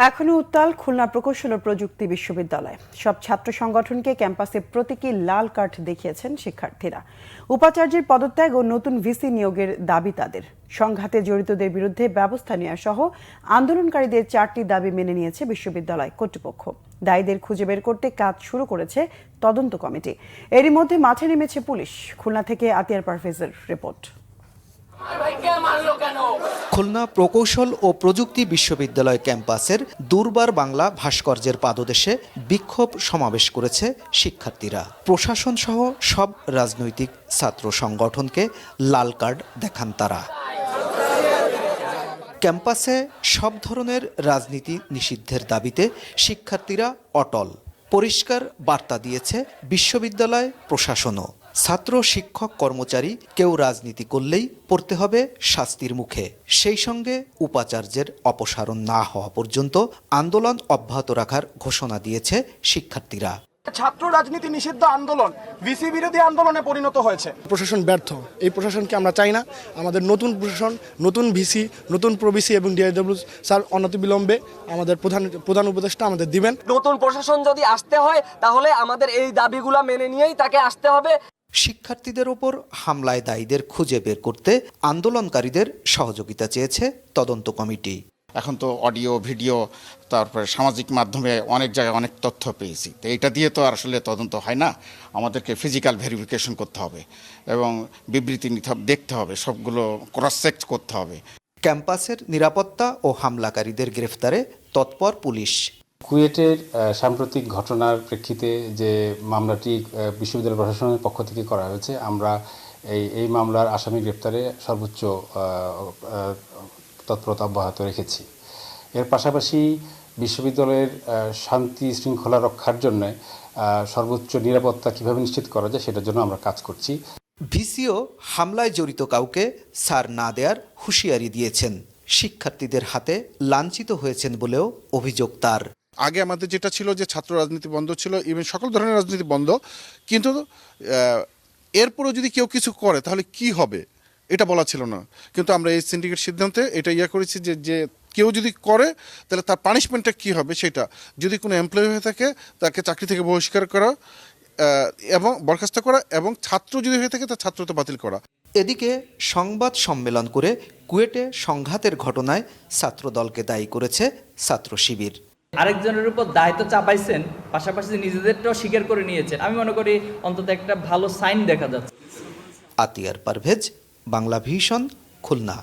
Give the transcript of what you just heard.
এখনো উত্তাল খুলনা প্রকৌশল ও প্রযুক্তি বিশ্ববিদ্যালয়। সব ছাত্র সংগঠনকে ক্যাম্পাসে প্রতীকী লাল কার্ড দেখিয়েছেন শিক্ষার্থীরা। উপাচার্যের পদত্যাগ ও নতুন ভিসি নিয়োগের দাবি তাদের। সংঘাতে জড়িতদের বিরুদ্ধে ব্যবস্থা নেওয়া সহ আন্দোলনকারীদের 4টি দাবি মেনে নিয়েছে বিশ্ববিদ্যালয় কর্তৃপক্ষ। দায়ীদের খুঁজে বের করতে কাজ শুরু করেছে তদন্ত কমিটি। এরই মধ্যে মাঠে নেমেছে পুলিশ। খুলনা থেকে আতিয়ার পারভেজের রিপোর্ট। খুলনা প্রকৌশল ও প্রযুক্তি বিশ্ববিদ্যালয় ক্যাম্পাসের দুর্বার বাংলা ভাস্কর্যের পাদদেশে বিক্ষোভ সমাবেশ করেছে শিক্ষার্থীরা। প্রশাসন সহ সব রাজনৈতিক ছাত্র সংগঠনকে লাল কার্ড দেখান তারা। ক্যাম্পাসে সব ধরনের রাজনীতি নিষিদ্ধের দাবিতে শিক্ষার্থীরা অটল। পরিষ্কার বার্তা দিয়েছে বিশ্ববিদ্যালয় প্রশাসনও। ছাত্র শিক্ষক কর্মচারী কেউ রাজনীতি করলেই পড়তে হবে শাস্তির মুখে। সেই সঙ্গে উপাচার্যের অপসারণ না হওয়া পর্যন্ত আন্দোলন অব্যাহত রাখার ঘোষণা দিয়েছে শিক্ষার্থীরা। ছাত্র রাজনীতি নিষিদ্ধ আন্দোলন ভিসি বিরোধী আন্দোলনে পরিণত হয়েছে। প্রশাসন ব্যর্থ। এই প্রশাসনকে আমরা চাই না। আমাদের নতুন প্রশাসন, নতুন ভিসি, নতুন প্রভিসি এবং ডিআইডব্লিউ স্যার অনতিবিলম্বে আমাদের প্রধান উপদেষ্টা আমাদের দিবেন। নতুন প্রশাসন যদি আসতে হয় তাহলে আমাদের এই দাবিগুলো মেনে নিয়েই তাকে আসতে হবে। শিক্ষার্থীদের ওপর হামলায় দায়ীদের খুঁজে বের করতে আন্দোলনকারীদের সহযোগিতা চেয়েছে তদন্ত কমিটি। এখন তো অডিও ভিডিও তারপরে সামাজিক মাধ্যমে অনেক জায়গায় অনেক তথ্য পেয়েছি, তো এটা দিয়ে তো আসলে তদন্ত হয় না। আমাদেরকে ফিজিক্যাল ভেরিফিকেশন করতে হবে এবং বিবৃতি দেখতে হবে, সবগুলো ক্রস চেক করতে হবে। ক্যাম্পাসের নিরাপত্তা ও হামলাকারীদের গ্রেফতারে তৎপর পুলিশ। কুয়েটের সাম্প্রতিক ঘটনার প্রেক্ষিতে যে মামলাটি বিশ্ববিদ্যালয় প্রশাসনের পক্ষ থেকে করা হয়েছে, আমরা এই মামলার আসামি গ্রেফতারে সর্বোচ্চ তৎপরতা অব্যাহত রেখেছি। এর পাশাপাশি বিশ্ববিদ্যালয়ের শান্তি শৃঙ্খলা রক্ষার জন্য সর্বোচ্চ নিরাপত্তা কীভাবে নিশ্চিত করা যায় সেটার জন্য আমরা কাজ করছি। ভিসিও হামলায় জড়িত কাউকে ছাড় না দেওয়ার হুঁশিয়ারি দিয়েছেন। শিক্ষার্থীদের হাতে লাঞ্ছিত হয়েছেন বলেও অভিযোগ তার। আগে আমাদের যেটা ছিল যে ছাত্র রাজনীতি বন্ধ ছিল, ইভেন সকল ধরনের রাজনীতি বন্ধ, কিন্তু এরপরও যদি কেউ কিছু করে তাহলে কি হবে এটা বলা ছিল না। কিন্তু আমরা এই সিন্ডিকেট সিদ্ধান্তে এটা করেছি যে কেউ যদি করে তাহলে তার পানিশমেন্টটা কী হবে, সেটা যদি কোনো এমপ্লয়ি হয়ে থাকে তাকে চাকরি থেকে বহিষ্কার করা এবং বরখাস্ত করা, এবং ছাত্র যদি হয়ে থাকে তার ছাত্রত্ব বাতিল করা। এদিকে সংবাদ সম্মেলন করে কুয়েটে সংঘাতের ঘটনায় ছাত্রদলকে দায়ী করেছে ছাত্র শিবির। আরেকজনের উপর দায়িত্ব চাপাইছেন, পাশাপাশি নিজেদেরটাও স্বীকার করে নিয়েছেন। আমি মনে করি অন্তত একটা ভালো সাইন দেখা যাচ্ছে। আতিয়ার পারভেজ, বাংলা ভিশন, খুলনা।